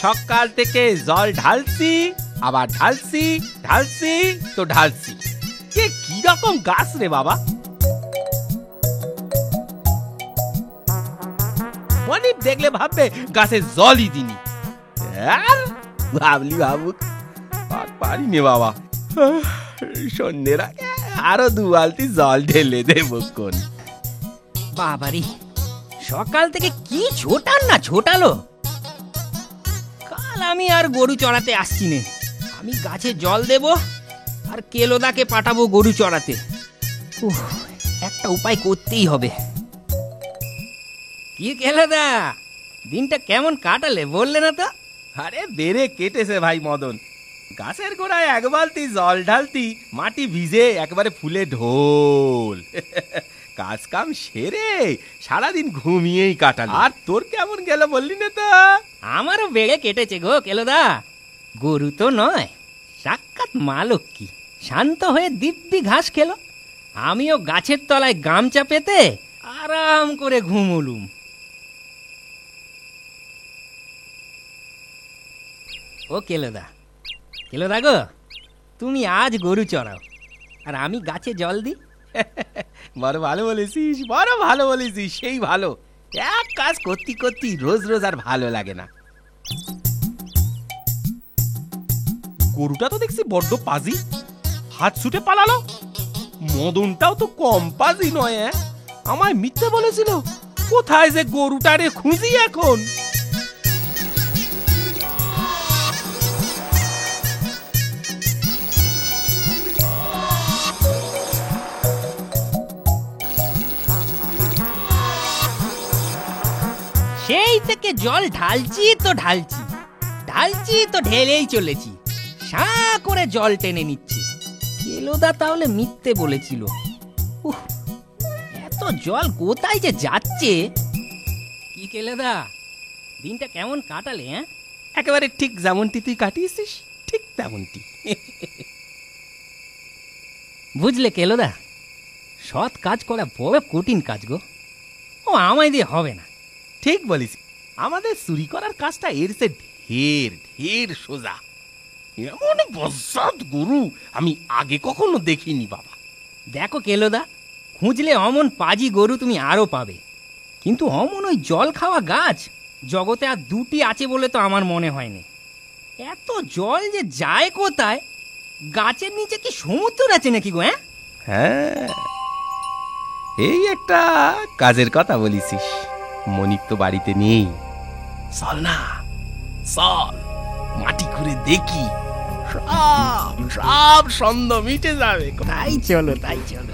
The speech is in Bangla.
সকাল থেকে জল ঢালছি, আবার ঢালছি ঢালছি তো ঢালছি। এ কি রকম গাছ রে বাবা! অনেক দেখলে ভাববে গাছে জলই দিনি। আর ভাবলি ভাবুক, পারিনি বাবা। সন্ধ্যের আগে আরো 2 বালতি জল ঢেলে দেবো কোন। বাবারি, সকাল থেকে কি ছোটান না ছোটালো। কাল আমি আর গরু চড়াতে আসছি নে, আমি গাছে জল দেব আর কেলোদাকে পাঠাবো গরু চড়াতে। একটা উপায় করতেই হবে। কি কেলোদা, দিনটা কেমন কাটালে বললে না তো? আরে বেড়ে কেটেছে ভাই মদন। গাছের গোড়ায় 1 বালতি জল ঢালতি, মাটি ভিজে একবারে ফুলে ঢোল। কাজ কাম সেরে সারাদিন ঘুমিয়েই কাটাল। আর তোর কেমন গেল বললি না তো? আমারও বেড়ে কেটেছে গো কেলোদা। গরু তো নয়, সাক্ষাৎ মা লক্ষ্মী শান্ত হয়ে দিব্যি ঘাস খেলো। আমিও গাছের তলায় গামছা পেতে আরাম করে ঘুমুলুম। ও কেলোদা, কেলোদা গো, তুমি আজ গরু চড়াও আর আমি গাছে জল দিই। বড় ভালো বলেছিস, বড় ভালো বলেছিস, সেই ভালো। এক কাজ করতে করতে রোজ রোজ আর ভালো লাগে না। গরুটা তো দেখছি বড্ড পাজি, হাত ছুটে পালালো। মদনটাও তো কম পাজি নয়। আমায় মিথ্যে বলেছিল। কোথায় যে গরুটারে খুঁজি এখন। সেই থেকে জল ঢালছি তো ঢালছি, ঢালছি তো ঢেলেই চলেছি, সাঁ করে জল টেনে নিচ্ছি। কেলোদা তাহলে মিথ্যে বলেছিল। এত জল কোথায় যে যাচ্ছে। কি কেলোদা, দিনটা কেমন কাটালে? একেবারে ঠিক যেমনটি তুই কাটিয়েছিস, ঠিক তেমনটি। বুঝলে কেলোদা, সৎ কাজ করা বড় কঠিন কাজ গো। ও আমায় দিয়ে হবে না। ঠিক বলিস, আমাদের চুরি করার কাজটা এর সে ঢের ঢের সোজা। এমন বজ্জাত গরু আমি আগে কখনো দেখিনি বাবা। দেখো কেলোদা, খুঁজলে অমন পাজি গরু তুমি আরো পাবে, কিন্তু অমন ওই জল খাওয়া গাছ জগতে আর 2টি আছে বলে তো আমার মনে হয়নি। এত জল যে যায় কোথায়? গাছের নিচে কি সমুদ্র আছে নাকি গো? হ্যাঁ, এই একটা কাজের কথা বলিসিস। মনিক তো বাড়িতে নেই। চল না, চল মাটি খুঁড়ে দেখি, সব সব সন্দেহ মিটে যাবে। তাই চলো, তাই চলো।